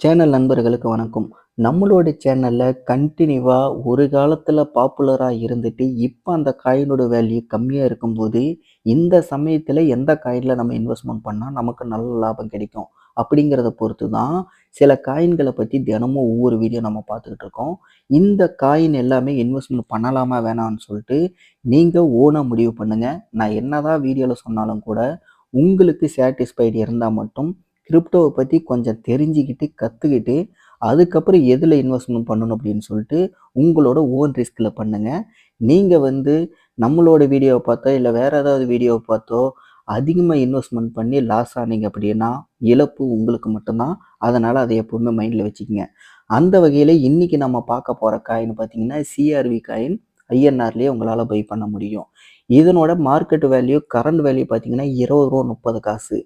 Channel நண்பர்களுக்கு வணக்கம். நம்மளோட சேனல்ல கன்டினியூவா ஒரு காலத்துல பாப்புலரா இருந்துட்டு, இப்ப அந்த காயினோட வேல்யூ கம்மியா இருக்கும்போது, இந்த சமயத்துல எந்த காயின்ல நம்ம இன்வெஸ்ட்மென்ட் பண்ணா நமக்கு நல்ல லாபம் கிடைக்கும். அப்படிங்கிறத பொறுத்து தான் சில காயின்கள பத்தி தினமும் ஒவ்வொரு வீடியோ நம்ம பார்த்துக்கிட்டு இருக்கோம். இந்த காயின் எல்லாமே இன்வெஸ்ட்மென்ட் பண்ணலாமா வேணாம்னு சொல்லிட்டு நீங்க ஓனா முடிவு பண்ணுங்க. நான் என்னதான் வீடியோல சொன்னாலும் கூட, உங்களுக்கு சாட்டிஸ்ஃபைடு இருந்தா மட்டும் கிரிப்டோவை பத்தி கொஞ்சம் தெரிஞ்சுக்கிட்டு, கத்துக்கிட்டு, அதுக்கப்புறம் எதுல இன்வெஸ்ட்மென்ட் பண்ணணும் அப்படின்னு சொல்லிட்டு, உங்களோட ஓன் ரிஸ்க்ல பண்ணுங்க. நீங்க வந்து நம்மளோட வீடியோவ பார்த்தோ, இல்ல வேற ஏதாவது வீடியோவ பார்த்தோ, அதிகமா இன்வெஸ்ட்மென்ட் பண்ணி லாஸ் ஆனீங்க அப்படின்னா, இழப்பு உங்களுக்கு மட்டும் தான். அதனால அத எப்பவுமே மைண்ட்ல வச்சுக்கங்க. அந்த வகையில இன்னைக்கு நம்ம பார்க்க போற காயின் பார்த்தீங்கன்னா, சிஆர்வி காயின் ஐஎன்ஆர்லயே உங்களால பை பண்ண முடியும். இதனோட மார்க்கெட் வேல்யூ, கரண்ட் வேல்யூ பார்த்தீங்கன்னா ரூ. 20.30.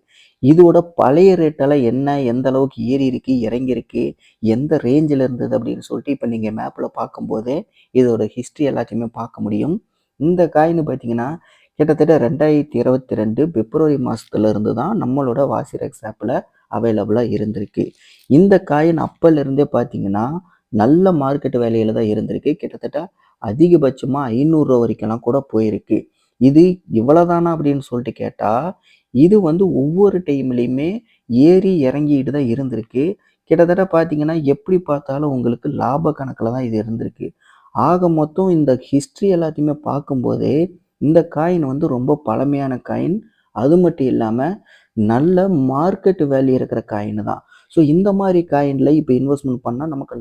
இதோட பழைய ரேட்டெல்லாம் என்ன, எந்த அளவுக்கு ஏறி இருக்கு, இறங்கியிருக்கு, எந்த ரேஞ்சில இருந்தது அப்படின்னு சொல்லிட்டு இப்போ நீங்க மேப்ல பார்க்கும்போதே இதோட ஹிஸ்ட்ரி எல்லாத்தையுமே பார்க்க முடியும். இந்த காயின் பார்த்தீங்கன்னா, கிட்டத்தட்ட 2022 பிப்ரவரி மாசத்துல இருந்து தான் நம்மளோட வாசிரெக்ஸ் ஆப்ல அவைலபிளா இருந்திருக்கு. இந்த காயின் அப்பல இருந்தே பார்த்தீங்கன்னா, நல்ல மார்க்கெட் வேல்யூல தான் இருந்திருக்கு. கிட்டத்தட்ட அதிகபட்சமா ரூ. 500 வரைக்கும்லாம் கூட போயிருக்கு. இது இவ்வளவுதானா அப்படின்னு சொல்லிட்டு கேட்டா, இது வந்து ஒவ்வொரு டைம்லயுமே ஏறி இறங்கிட்டு தான் இருந்திருக்கு. கிட்டத்தட்ட பார்த்தீங்கன்னா, எப்படி பார்த்தாலும் உங்களுக்கு லாப கணக்குல தான் இது இருந்திருக்கு. ஆக மொத்தம் இந்த ஹிஸ்ட்ரி எல்லாத்தையுமே பார்க்கும்போதே, இந்த காயின் வந்து ரொம்ப பழமையான காயின். அது மட்டும் இல்லாம, நல்ல மார்க்கெட் வேல்யூ இருக்கிற காயின் தான். ஸோ இந்த மாரி காயின்ல இப்ப இன்வெஸ்ட்மென்ட் பண்ணா நமக்கு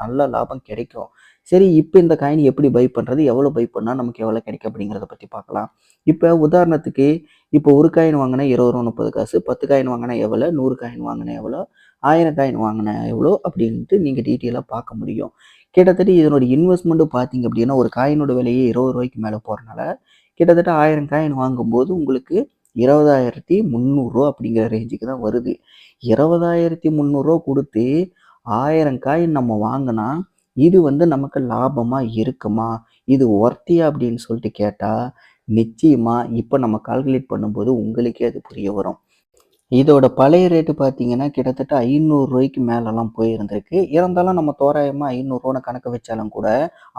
நல்ல லாபம் கிடைக்கும். சரி, இப்ப இந்த காயின் எப்படி பை பண்றது? எவ்வளோ பை பண்ணா நமக்கு எவ்வளோ கிடைக்கும்? அப்படிங்கிறத பத்தி பார்க்கலாம். இப்ப உதாரணத்துக்கு, இப்போ ஒரு காயின் வாங்குனா ரூ. 20.30, 10 காயின் வாங்குனா எவ்வளோ? 100 காயின் வாங்குனா எவ்வளோ? 1000 காயின் வாங்குனா எவ்வளோ? அப்படின்ட்டு நீங்க டீட்டெயிலா பார்க்க முடியும். கிட்டத்தட்ட இதனோட இன்வெஸ்ட்மெண்ட் பார்த்தீங்க அப்படின்னா, ஒரு காயினோட விலையே ரூ. 20 மேல போறனால, கிட்டத்தட்ட 1000 காயின் வாங்கும்போது உங்களுக்கு ரூ. 20,300 அப்படிங்கிற ரேஞ்சுக்கு தான் வருது. ரூ. 20,300 குடுத்து 1000 காயின் நம்ம வாங்குனா, இது வந்து நமக்கு லாபமா இருக்குமா? இது ஒர்த்தியா அப்படின்னு சொல்லிட்டு கேட்டா, நிச்சயமா இப்ப நம்ம கால்குலேட் பண்ணும்போது உங்களுக்கே அது புரிய வரும். இதோட பழைய ரேட்டு பார்த்தீங்கன்னா, கிட்டத்தட்ட ரூ. 500 மேலலாம் போயிருந்திருக்கு. இருந்தாலும் நம்ம தோராயமா ரூ. 500ன்னு கணக்கு வச்சாலும் கூட,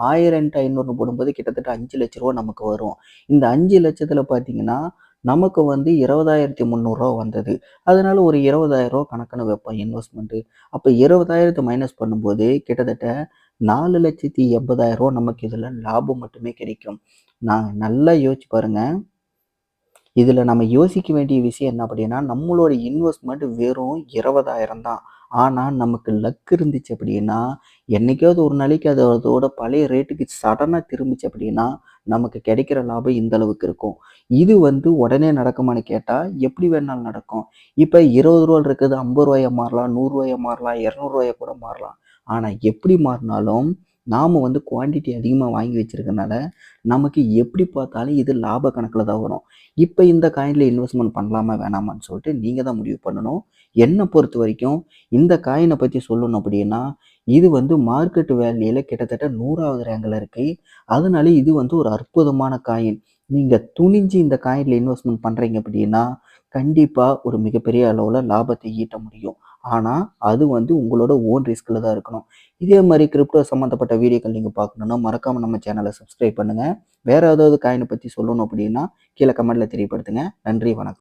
1000 × 500ன்னு போடும்போது கிட்டத்தட்ட ரூ. 5,00,000 நமக்கு வரும். இந்த 5,00,000த்துல பார்த்தீங்கன்னா, நமக்கு வந்து ரூ. 20,300 வந்தது. அதனால ஒரு ரூ. 20,000 கணக்குன்னு வைப்போம் இன்வெஸ்ட்மென்ட். அப்ப 20,000த்த மைனஸ் பண்ணும்போது கிட்டத்தட்ட ரூ. 4,80,000 நமக்கு இதுல லாபம் மட்டுமே கிடைக்கும். நான் நல்லா யோசிச்சு பாருங்க. இதுல நம்ம யோசிக்க வேண்டிய விஷயம் என்ன அப்படின்னா, நம்மளோட இன்வெஸ்ட்மெண்ட் வெறும் 20,000 தான். ஆனா, நமக்கு லக் இருந்துச்சு அப்படின்னா, என்னைக்காவது ஒரு நாளைக்கு அது அதோட பழைய ரேட்டுக்கு சடனா திரும்புச்சு அப்படின்னா, நமக்கு கிடைக்கிற லாபம் இந்த அளவுக்கு இருக்கும். இது வந்து உடனே நடக்குமான்னு கேட்டா, எப்படி வேணாலும் நடக்கும். இப்ப ரூ. 20 இருக்கிறது ரூ. 50 மாறலாம், ரூ. 100 மாறலாம், ரூ. 200 கூட மாறலாம். ஆனா, எப்படி மாறினாலும் நாம வந்து குவான்டிட்டி அதிகமா வாங்கி வச்சிருக்கனால, நமக்கு எப்படி பார்த்தாலும் இது லாப கணக்குல தான் வரும். இப்ப இந்த காயின்ல இன்வெஸ்ட்மென்ட் பண்ணலாமா வேணாமான்னு சொல்லிட்டு நீங்க தான் முடிவு பண்ணணும். என்ன பொறுத்தவரைக்கும் இந்த காயின பத்தி சொல்லணும் அப்படின்னா, இது வந்து மார்க்கெட் வேல்யூல கிட்டத்தட்ட 100வது ரேங்க்ல இருக்கு. அதனால இது வந்து ஒரு அற்புதமான காயின். நீங்க துணிஞ்சு இந்த காயின்ல இன்வெஸ்ட்மென்ட் பண்றீங்க அப்படின்னா, கண்டிப்பா ஒரு மிகப்பெரிய அளவுல லாபத்தை ஈட்ட முடியும். ஆனா, அது வந்து உங்களோட ஓன் ரிஸ்க்ல தான் இருக்கணும். இதே மாரி கிரிப்டோ சம்மந்தப்பட்ட வீடியோக்கள் நீங்க பார்க்கணும்னா, மறக்காம நம்ம சேனல சப்ஸ்கிரைப் பண்ணுங்க. வேற ஏதாவது காயின பத்தி சொல்லணும் அப்படின்னா, கீழ கமெண்ட்ல தெரியப்படுத்துங்க. நன்றி, வணக்கம்.